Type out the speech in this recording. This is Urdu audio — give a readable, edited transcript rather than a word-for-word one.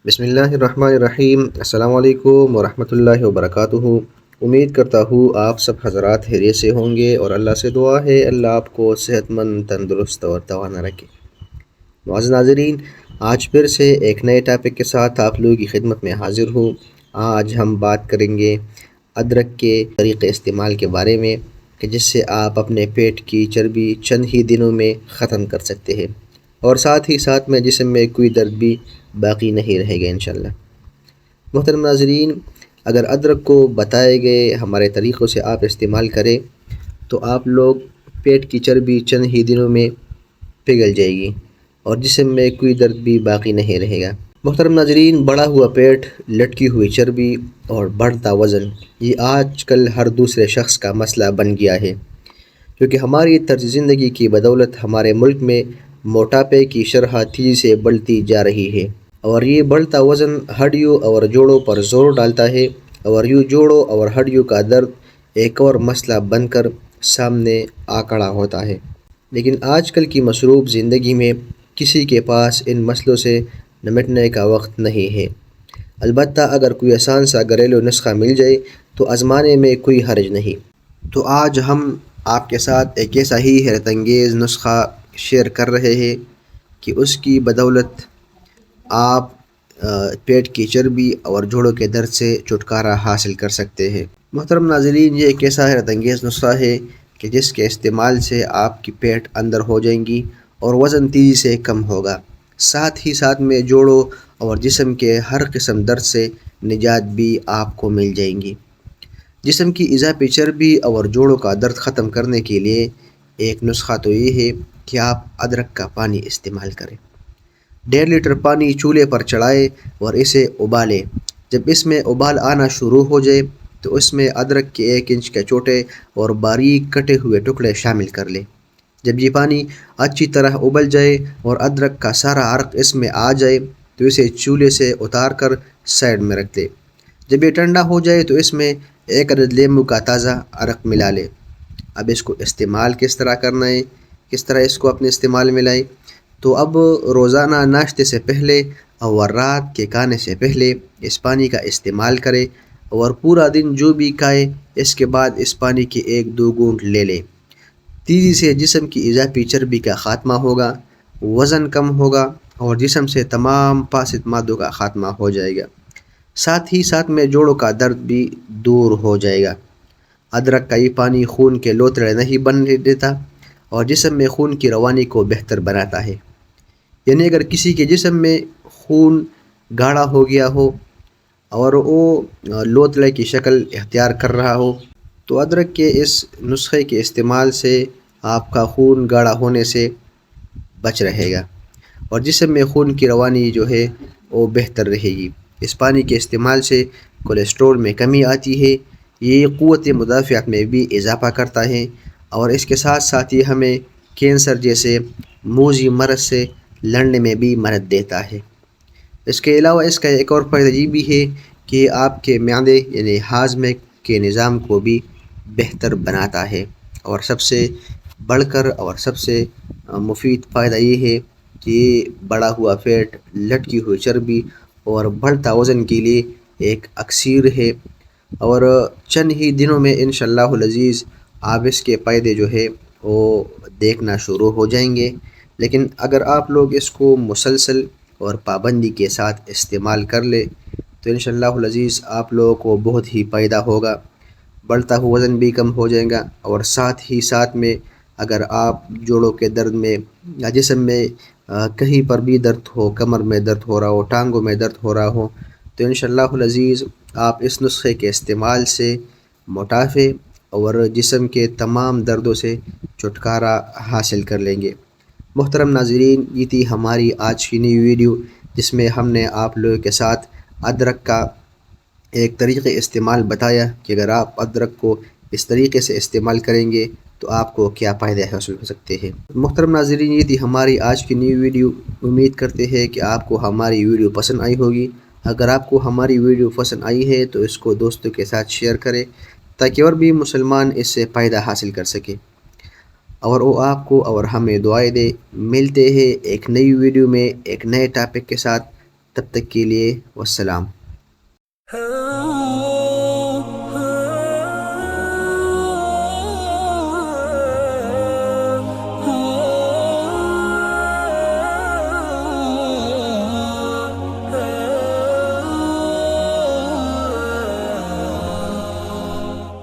بسم اللہ الرحمن الرحیم۔ السلام علیکم ورحمۃ اللہ وبرکاتہ۔ امید کرتا ہوں آپ سب حضرات خیریت سے ہوں گے، اور اللہ سے دعا ہے اللہ آپ کو صحت مند، تندرست اور توانا رکھے۔ معزز ناظرین، آج پھر سے ایک نئے ٹاپک کے ساتھ آپ لوگوں کی خدمت میں حاضر ہوں۔ آج ہم بات کریں گے ادرک کے طریقے استعمال کے بارے میں، کہ جس سے آپ اپنے پیٹ کی چربی چند ہی دنوں میں ختم کر سکتے ہیں، اور ساتھ ہی ساتھ میں جسم میں کوئی درد بھی باقی نہیں رہے گا انشاءاللہ۔ محترم ناظرین، اگر ادرک کو بتائے گئے ہمارے طریقوں سے آپ استعمال کریں تو آپ لوگ پیٹ کی چربی چند ہی دنوں میں پگھل جائے گی، اور جسم میں کوئی درد بھی باقی نہیں رہے گا۔ محترم ناظرین، بڑا ہوا پیٹ، لٹکی ہوئی چربی اور بڑھتا وزن، یہ آج کل ہر دوسرے شخص کا مسئلہ بن گیا ہے، کیونکہ ہماری طرز زندگی کی بدولت ہمارے ملک میں موٹاپے کی شرح تیزی سے بڑھتی جا رہی ہے، اور یہ بڑھتا وزن ہڈیوں اور جوڑوں پر زور ڈالتا ہے، اور یوں جوڑوں اور ہڈیوں کا درد ایک اور مسئلہ بن کر سامنے آ کھڑا ہوتا ہے۔ لیکن آج کل کی مصروف زندگی میں کسی کے پاس ان مسئلوں سے نمٹنے کا وقت نہیں ہے۔ البتہ اگر کوئی آسان سا گھریلو نسخہ مل جائے تو آزمانے میں کوئی حرج نہیں۔ تو آج ہم آپ کے ساتھ ایک ایسا ہی حیرت انگیز نسخہ شیئر کر رہے ہیں کہ اس کی بدولت آپ پیٹ کی چربی اور جوڑوں کے درد سے چھٹکارا حاصل کر سکتے ہیں۔ محترم ناظرین، یہ ایک ایسا حیرت انگیز نسخہ ہے کہ جس کے استعمال سے آپ کی پیٹ اندر ہو جائیں گی اور وزن تیزی سے کم ہوگا، ساتھ ہی ساتھ میں جوڑوں اور جسم کے ہر قسم درد سے نجات بھی آپ کو مل جائیں گی۔ جسم کی اضافی چربی اور جوڑوں کا درد ختم کرنے کے لیے ایک نسخہ تو یہ ہے کہ آپ ادرک کا پانی استعمال کریں۔ 1.5 لیٹر پانی چولہے پر چڑھائے اور اسے ابالیں۔ جب اس میں ابال آنا شروع ہو جائے تو اس میں ادرک کے 1 انچ کے چھوٹے اور باریک کٹے ہوئے ٹکڑے شامل کر لیں۔ جب یہ پانی اچھی طرح ابل جائے اور ادرک کا سارا عرق اس میں آ جائے تو اسے چولہے سے اتار کر سائڈ میں رکھ دیں۔ جب یہ ٹھنڈا ہو جائے تو اس میں 1 عدد لیموں کا تازہ عرق ملا لیں۔ اب اس کو استعمال کس طرح کرنا ہے، کس طرح اس کو اپنے استعمال میں لائیں؟ تو اب روزانہ ناشتے سے پہلے اور رات کے کھانے سے پہلے اس پانی کا استعمال کریں، اور پورا دن جو بھی کھائے اس کے بعد اس پانی کے 1-2 گھونٹ لے لیں۔ تیزی سے جسم کی اضافی چربی کا خاتمہ ہوگا، وزن کم ہوگا، اور جسم سے تمام فاسد مادوں کا خاتمہ ہو جائے گا۔ ساتھ ہی ساتھ میں جوڑوں کا درد بھی دور ہو جائے گا۔ ادرک کا یہ پانی خون کے لوتھڑے نہیں بننے دیتا اور جسم میں خون کی روانی کو بہتر بناتا ہے۔ یعنی اگر کسی کے جسم میں خون گاڑھا ہو گیا ہو اور وہ لوتھڑے کی شکل اختیار کر رہا ہو تو ادرک کے اس نسخے کے استعمال سے آپ کا خون گاڑھا ہونے سے بچ رہے گا، اور جسم میں خون کی روانی جو ہے وہ بہتر رہے گی۔ اس پانی کے استعمال سے کولیسٹرول میں کمی آتی ہے، یہ قوت مدافعت میں بھی اضافہ کرتا ہے، اور اس کے ساتھ ساتھ یہ ہمیں کینسر جیسے موذی مرض سے لڑنے میں بھی مدد دیتا ہے۔ اس کے علاوہ اس کا ایک اور فائدہ یہ بھی ہے کہ آپ کے معدے یعنی ہاضمے کے نظام کو بھی بہتر بناتا ہے، اور سب سے بڑھ کر اور سب سے مفید فائدہ یہ ہے کہ یہ بڑا ہوا پیٹ، لٹکی ہوئی چربی اور بڑھتا وزن کے لیے ایک اکسیر ہے، اور چند ہی دنوں میں انشاءاللہ العزیز آپ اس کے فائدے جو ہے وہ دیکھنا شروع ہو جائیں گے۔ لیکن اگر آپ لوگ اس کو مسلسل اور پابندی کے ساتھ استعمال کر لیں تو انشاءاللہ العزیز آپ لوگوں کو بہت ہی فائدہ ہوگا، بڑھتا ہوا وزن بھی کم ہو جائے گا، اور ساتھ ہی ساتھ میں اگر آپ جوڑوں کے درد میں یا جسم میں کہیں پر بھی درد ہو، کمر میں درد ہو رہا ہو، ٹانگوں میں درد ہو رہا ہو، تو انشاءاللہ العزیز آپ اس نسخے کے استعمال سے موٹاپے اور جسم کے تمام دردوں سے چھٹکارا حاصل کر لیں گے۔ محترم ناظرین، یہ تھی ہماری آج کی نئی ویڈیو، جس میں ہم نے آپ لوگوں کے ساتھ ادرک کا ایک طریقے استعمال بتایا کہ اگر آپ ادرک کو اس طریقے سے استعمال کریں گے تو آپ کو کیا فائدے حاصل ہو سکتے ہیں۔ محترم ناظرین، یہ تھی ہماری آج کی نئی ویڈیو۔ امید کرتے ہیں کہ آپ کو ہماری ویڈیو پسند آئی ہوگی۔ اگر آپ کو ہماری ویڈیو پسند آئی ہے تو اس کو دوستوں کے ساتھ شیئر کریں تاکہ اور بھی مسلمان اس سے فائدہ حاصل کر سکیں، اور وہ آپ کو اور ہمیں دعائیں دے۔ ملتے ہیں ایک نئی ویڈیو میں ایک نئے ٹاپک کے ساتھ۔ تب تک کے لیے والسلام.